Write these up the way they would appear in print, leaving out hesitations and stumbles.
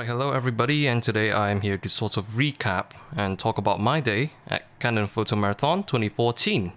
Alright, hello everybody, and today I am here to sort of recap and talk about my day at Canon Photomarathon 2014.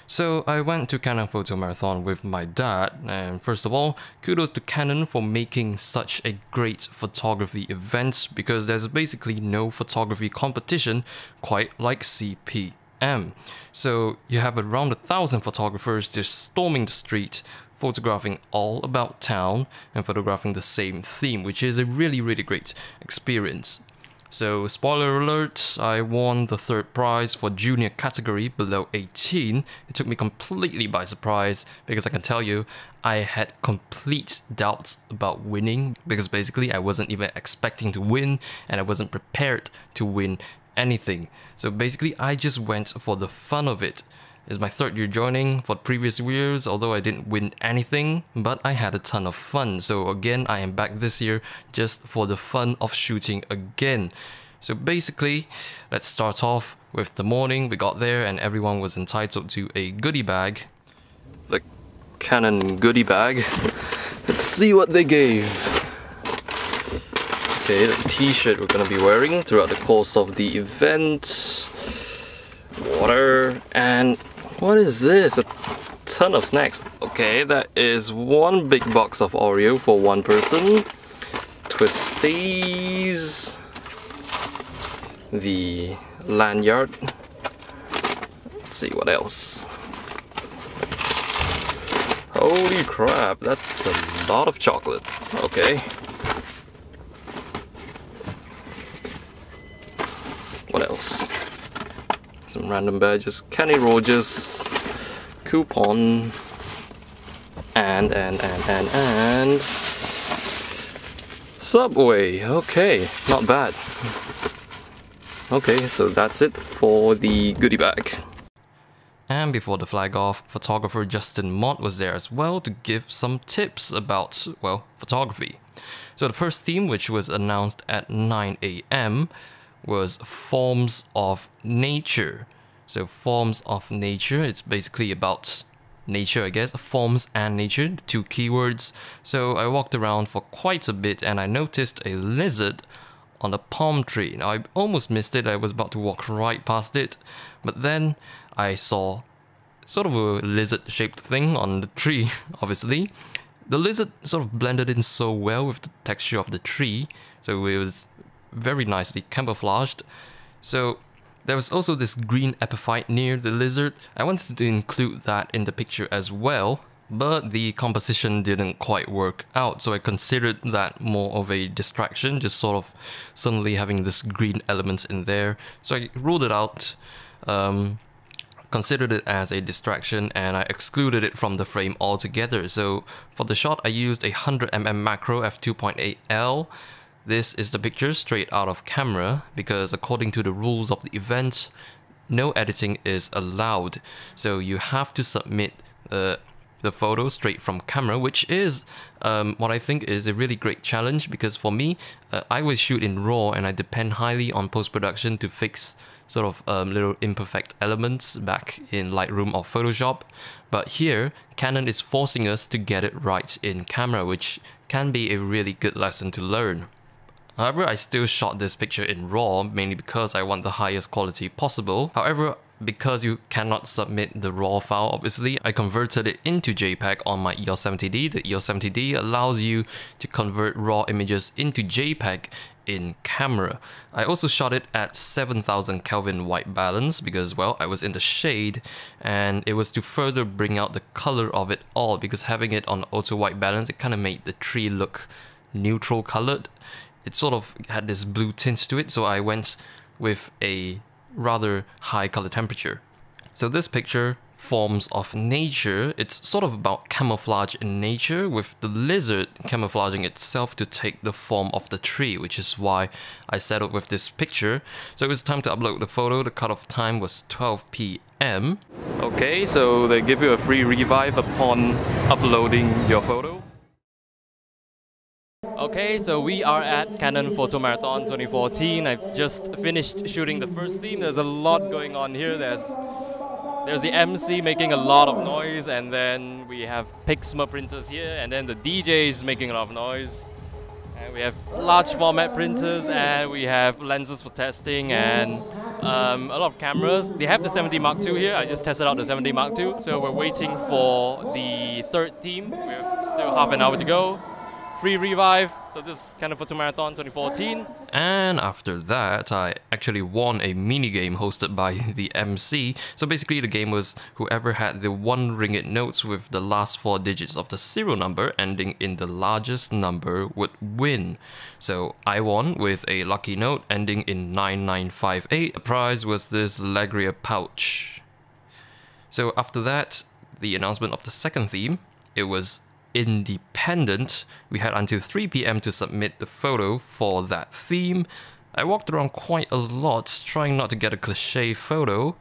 So I went to Canon Photomarathon with my dad, and first of all, kudos to Canon for making such a great photography event, because there's basically no photography competition quite like CPM. So you have around 1,000 photographers just storming the street, photographing all about town and photographing the same theme, which is a really great experience. So spoiler alert, I won the third prize for junior category below 18. It took me completely by surprise because I can tell you I had complete doubts about winning, because basically I wasn't even expecting to win and I wasn't prepared to win anything. So basically I just went for the fun of it. It's my third year joining. For previous years, although I didn't win anything, but I had a ton of fun. So again, I am back this year just for the fun of shooting again. So basically, let's start off with the morning. We got there and everyone was entitled to a goodie bag. The Canon goodie bag. Let's see what they gave. Okay, the t-shirt we're gonna be wearing throughout the course of the event. Water, and what is this? A ton of snacks. Okay, that is one big box of Oreo for one person. Twisties. The lanyard. Let's see what else. Holy crap, that's a lot of chocolate. Okay. What else? Some random badges, Kenny Rogers, coupon, and Subway. Okay, not bad. Okay, so that's it for the goodie bag. And before the flag off, photographer Justin Mott was there as well to give some tips about, well, photography. So the first theme, which was announced at 9 AM, was forms of nature. So forms of nature, it's basically about nature, I guess, forms and nature, the two keywords. So I walked around for quite a bit and I noticed a lizard on a palm tree. Now I almost missed it, I was about to walk right past it, but then I saw sort of a lizard shaped thing on the tree, obviously. The lizard sort of blended in so well with the texture of the tree, so it was very nicely camouflaged. So there was also this green epiphyte near the lizard. I wanted to include that in the picture as well, but the composition didn't quite work out, so I considered that more of a distraction, just sort of suddenly having this green element in there. So I ruled it out, considered it as a distraction, and I excluded it from the frame altogether. So for the shot I used a 100mm macro f2.8L. This is the picture straight out of camera, because according to the rules of the event, no editing is allowed. So you have to submit the photo straight from camera, which is what I think is a really great challenge, because for me, I always shoot in RAW and I depend highly on post-production to fix sort of little imperfect elements back in Lightroom or Photoshop. But here, Canon is forcing us to get it right in camera, which can be a really good lesson to learn. However, I still shot this picture in RAW, mainly because I want the highest quality possible. However, because you cannot submit the RAW file, obviously, I converted it into JPEG on my EOS 70D. The EOS 70D allows you to convert RAW images into JPEG in camera. I also shot it at 7000 Kelvin white balance because, well, I was in the shade, and it was to further bring out the color of it all, because having it on auto white balance, it kind of made the tree look neutral colored. It sort of had this blue tint to it, so I went with a rather high color temperature. So this picture, forms of nature, it's sort of about camouflage in nature, with the lizard camouflaging itself to take the form of the tree, which is why I settled with this picture. So it was time to upload the photo. The cutoff time was 12 PM. Okay, so they give you a free revive upon uploading your photo. Okay, so we are at Canon Photomarathon 2014. I've just finished shooting the first theme. There's a lot going on here. There's the MC making a lot of noise, and then we have Pixma printers here, and then the DJ is making a lot of noise. And we have large format printers, and we have lenses for testing, and a lot of cameras. They have the 70 Mark II here. I just tested out the 70 Mark II. So we're waiting for the third theme. We have still half an hour to go. Free revive. So this is Canon Photomarathon 2014. And after that, I actually won a mini game hosted by the MC. So basically the game was whoever had the 1 ringgit notes with the last 4 digits of the serial number ending in the largest number would win. So I won with a lucky note ending in 9958. The prize was this Legria pouch. So after that, the announcement of the second theme, it was independent. We had until 3 PM to submit the photo for that theme. I walked around quite a lot, trying not to get a cliche photo.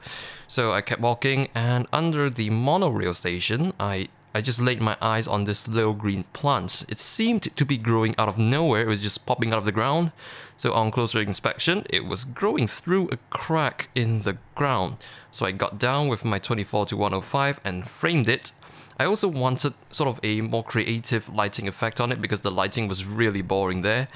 So I kept walking, and under the monorail station, I just laid my eyes on this little green plant. It seemed to be growing out of nowhere. It was just popping out of the ground. So on closer inspection, it was growing through a crack in the ground. So I got down with my 24-105 and framed it. I also wanted sort of a more creative lighting effect on it because the lighting was really boring there.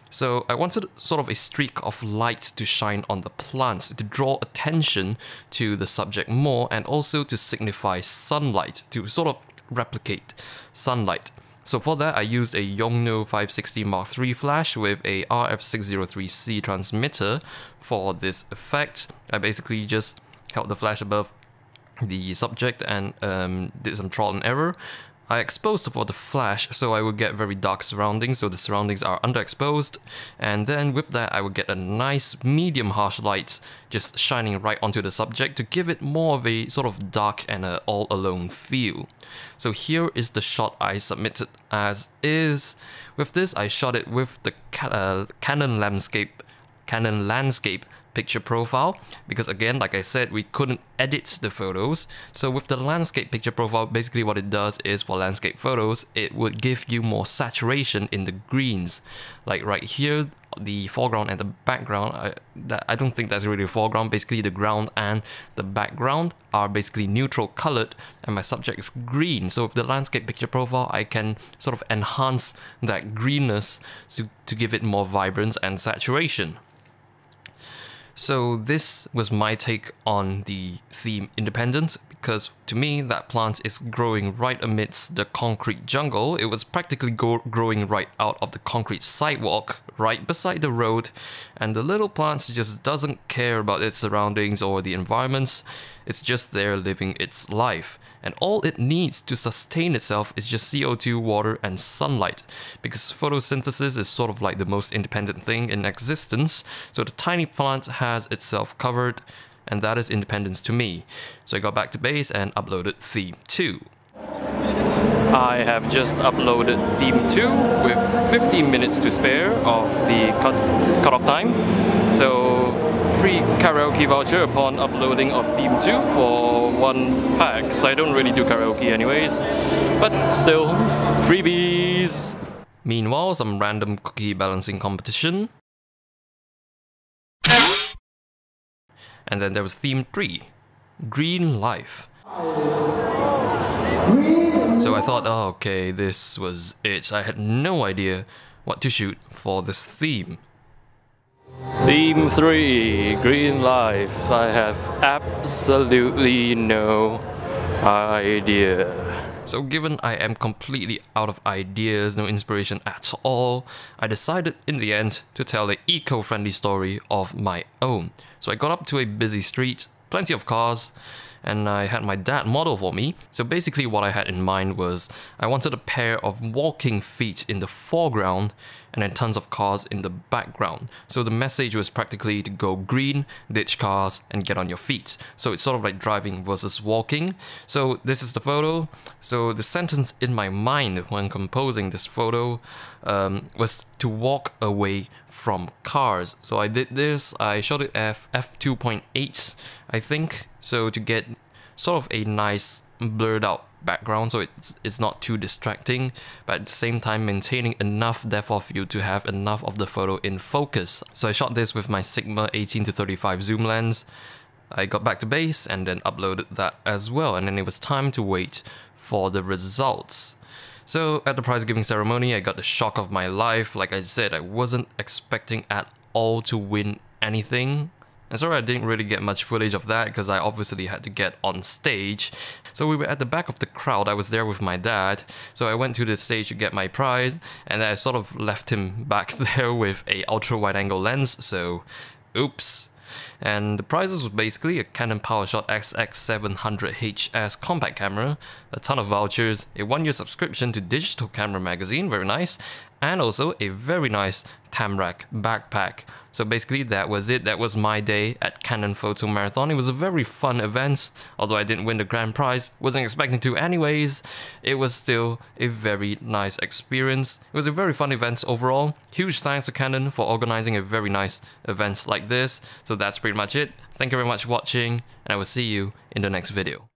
So I wanted sort of a streak of light to shine on the plant to draw attention to the subject more, and also to signify sunlight, to sort of replicate sunlight. So for that, I used a Yongnuo 560 Mark III flash with a RF603C transmitter for this effect. I basically just held the flash above the subject and did some trial and error. I exposed for the flash so I would get very dark surroundings, so the surroundings are underexposed, and then with that I would get a nice medium harsh light just shining right onto the subject to give it more of a sort of dark and all alone feel. So here is the shot I submitted as is. With this I shot it with the Canon landscape picture profile, because again, like I said, we couldn't edit the photos. So with the landscape picture profile, basically what it does is, for landscape photos, it would give you more saturation in the greens. Like right here, the foreground and the background, I don't think that's really a foreground. Basically the ground and the background are basically neutral colored, and my subject is green. So with the landscape picture profile, I can sort of enhance that greenness to give it more vibrance and saturation. So this was my take on the theme Independent, because to me that plant is growing right amidst the concrete jungle. It was practically growing right out of the concrete sidewalk, right beside the road, and the little plant just doesn't care about its surroundings or the environments. It's just there living its life. And all it needs to sustain itself is just CO2, water, and sunlight, because photosynthesis is sort of like the most independent thing in existence. So the tiny plant has itself covered, and that is independence to me. So I got back to base and uploaded theme 2. I have just uploaded theme 2 with 15 minutes to spare of the cut-off time. So free karaoke voucher upon uploading of theme 2 for 1 pack. So I don't really do karaoke anyways, but still, freebies! Meanwhile, some random cookie balancing competition. And then there was theme 3, Green Life. So I thought, oh, okay, this was it. I had no idea what to shoot for this theme. Theme 3, Green Life. I have absolutely no idea. So given I am completely out of ideas, no inspiration at all, I decided in the end to tell an eco-friendly story of my own. So I got up to a busy street, plenty of cars, and I had my dad model for me. So basically what I had in mind was I wanted a pair of walking feet in the foreground and then tons of cars in the background. So the message was practically to go green, ditch cars, and get on your feet. So it's sort of like driving versus walking. So this is the photo. So the sentence in my mind when composing this photo was to walk away from cars. So I did this, I shot it at f2.8, I think, so to get sort of a nice blurred out background, so it's not too distracting, but at the same time maintaining enough depth of field to have enough of the photo in focus. So I shot this with my Sigma 18-35 zoom lens. I got back to base and then uploaded that as well, and then it was time to wait for the results. So at the prize giving ceremony, I got the shock of my life. Like I said, I wasn't expecting at all to win anything. And sorry I didn't really get much footage of that because I obviously had to get on stage. So we were at the back of the crowd. I was there with my dad. So I went to the stage to get my prize, and I sort of left him back there with a ultra wide angle lens. So oops. And the prizes was basically a Canon PowerShot XX700HS compact camera, a ton of vouchers, a 1-year subscription to Digital Camera Magazine, very nice, and also a very nice Tamrac backpack. So basically that was it. That was my day at Canon Photomarathon. It was a very fun event, although I didn't win the grand prize, wasn't expecting to anyways. It was still a very nice experience. It was a very fun event overall. Huge thanks to Canon for organizing a very nice event like this. So that's pretty much it. Thank you very much for watching, and I will see you in the next video.